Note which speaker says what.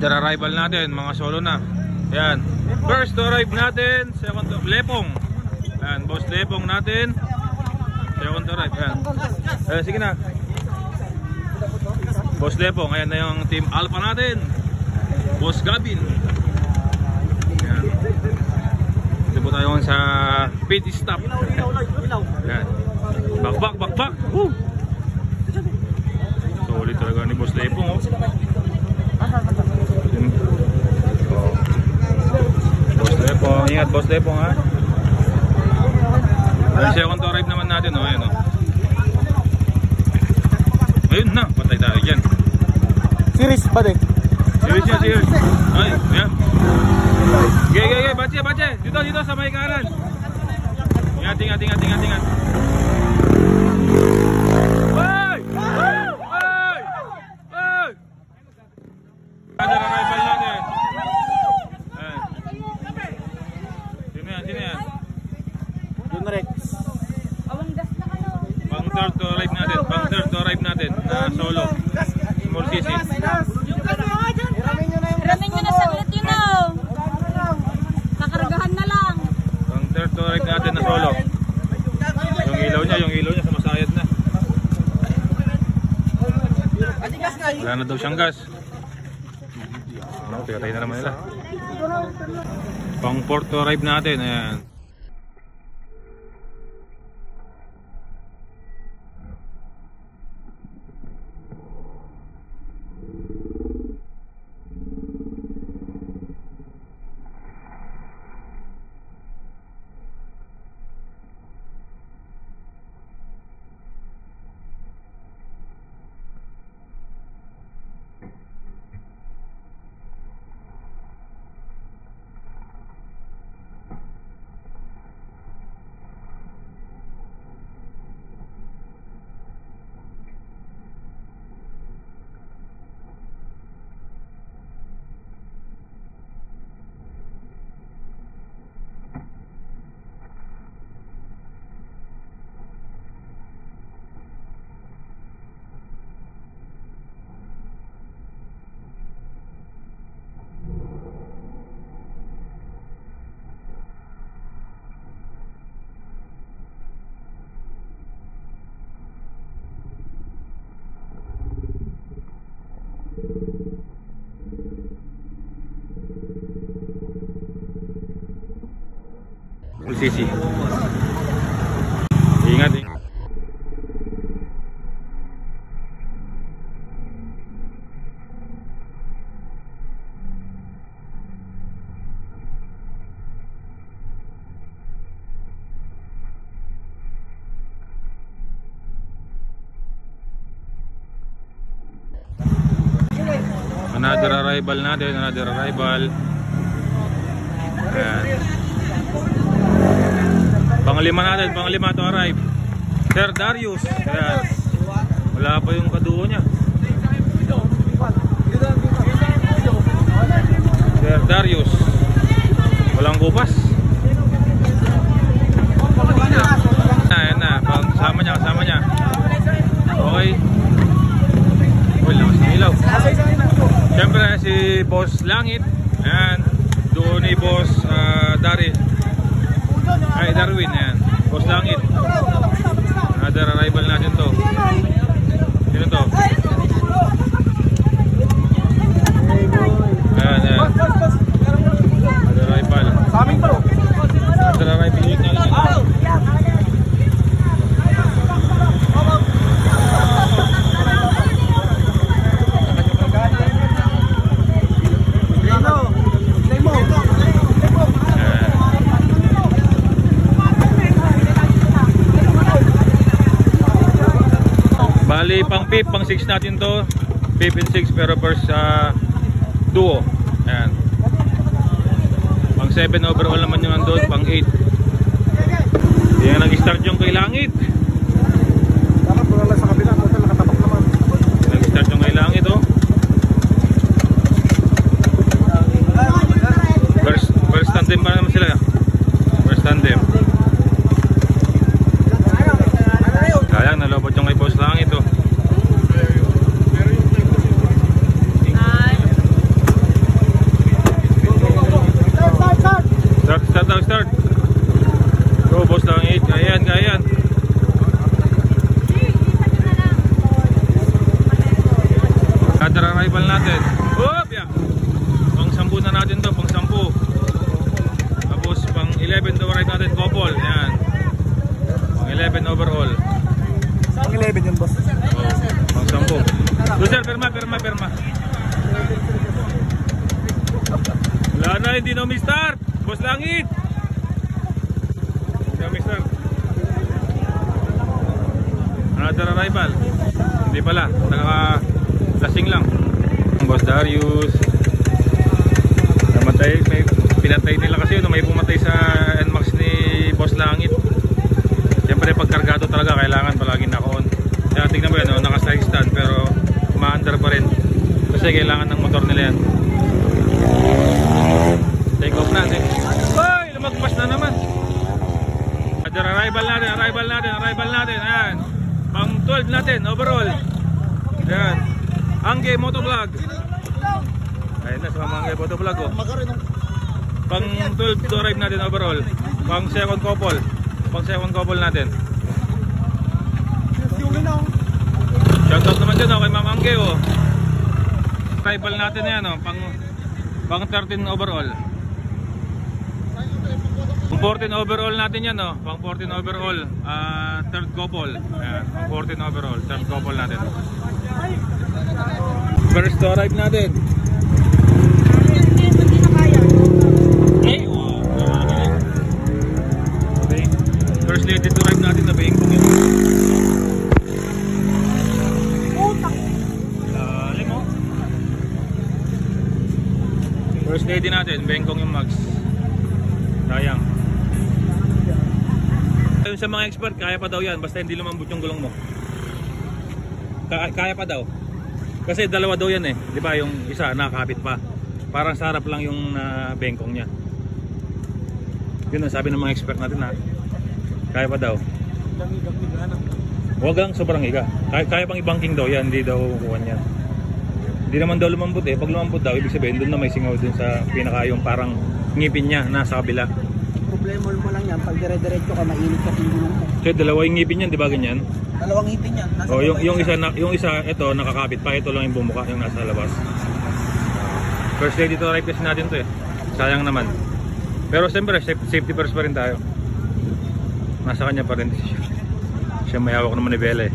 Speaker 1: Another arrival natin, mga solo na. Ayan. First to arrive natin, second to Lepong. Ayan, Boss Lepong natin. Second to arrive. Ayan. Ayan, sige na. Boss Lepong, ayan na yung team Alpha natin. Boss Gavin. Ayan. Ito po tayo sa pit stop. Ayan. Bakbak. Woo! Solid talaga ni Boss Lepong, oh. Boss Lepong, ingat Boss Lepong, ha. Ayun, second to arrive naman natin, oh. Ayan, oh. Ayun na, patay tayo dyan.
Speaker 2: Series ba din?
Speaker 1: Series yan, series. Ay, ayan. Gaya, bache. Dito sa may kanan. Ingat. Ay! Ada arrival natin. Sino yan?
Speaker 2: Doon Rex.
Speaker 1: Pang third to arrive natin. Solo. Small CC.
Speaker 3: Ramin nyo na saglit yun, oh. Kakargahan na lang.
Speaker 1: Pang third to arrive natin na solo. Yung ilaw niya sumasayad na. Wala na daw siyang gas. Piratay na naman nila. Pang fourth to arrive natin. Ayan. CC. Ingat. Another arrival natin, Ayan. Panglima to arrive. Sir Darius. Ayan. Wala pa yung kaduo niya. Sir Darius. Walang kupas. Ayan na. Kasama niya. Okay. Wala sa ilaw. Siyempre si Boss Langit. Ayan. Doon ni Boss Darwin. Ayan. Boss Langit. Another arrival natin to. Sino to? Ayan. Another arrival. Another arrival yun na lang. Bali pang 5, pang 6 natin to. 5 and 6 pero first duo. Ayan. Pang 7 overall naman yung andun. Pang 8. Yan nag-start yung kay Langit.
Speaker 2: Dapat wala sa kabila. Nakatapak naman.
Speaker 1: Nag-start yung kay Langit, oh. First tandem pa naman sila. First tandem. Sayang nalobot yung kay Boss Langit, oh. arrival natin. Oop, yeah. Pang 10 na natin to, pang 10. Tapos pang 11 to arrive natin, couple. Yan. Pang 11 overall.
Speaker 2: Pang 11 yun, boss.
Speaker 1: Oh, pang 10. So sir, perma. Wala na, hindi na umistart. Boss Langit. Hindi na umistart. Another arrival. Hindi pala, naka-lasing lang. Boss Darius. Namatay, may pinatay nila kasi may pumatay sa NMAX ni Boss Langit. Siyempre pag kargado talaga kailangan palaging naka-on. Kaya tignan mo yan, naka-side stand pero ma-under pa rin. Kasi kailangan ng motor nila yan. Take off natin. Hoy! Lumagpas na naman. Arrival natin. Ayan. Pang 12 natin, overall. Ayan. Angge Motovlog. Ayan na, sumama Angge Motovlog oh. Pang 12 to arrive natin overall. Pang second couple natin. Shoutout naman dyan oh, kay Ma'am Angge oh. Arrival natin yan oh, pang 13 overall. Pang 14 overall natin yan oh, pang 14 overall, third couple. Ayan, pang 14 overall, third couple natin. First to arrive natin. Okay. First lady to arrive natin na Bengkong yun. First lady natin, Bengkong yung mags. Sayang. Ayun sa mga expert, kaya pa daw yan. Basta hindi lumambot yung gulong mo. Kaya pa daw. Kasi dalawa daw yan eh. Di ba yung isa nakakapit pa. Parang sarap lang yung Bengkong niya. Yun ang sabi ng mga expert natin na kaya pa daw. Huwag lang sobrang higa. Kaya pang ibangking daw yan. Hindi daw kukuha yan. Hindi naman daw lumambot eh. Pag lumambot daw, ibig sabihin doon na may singaw dun sa pinaka yung parang ngipin niya nasa kabila.
Speaker 4: Problema mo lang yan, pag dire-diretso ka, mainit ka pinulong mo.
Speaker 1: So dalawa yung ngipin yan, di ba ganyan?
Speaker 4: Dalawang ngipin yan.
Speaker 1: Oh, yung isa ito nakakapit pa, ito lang yung bumuka yung nasa labas. First lady to arrive kasi natin to eh. Sayang naman. Pero siyempre safety first pa rin tayo. Nasa kanya pa rin siya may hawak naman ni Bella eh.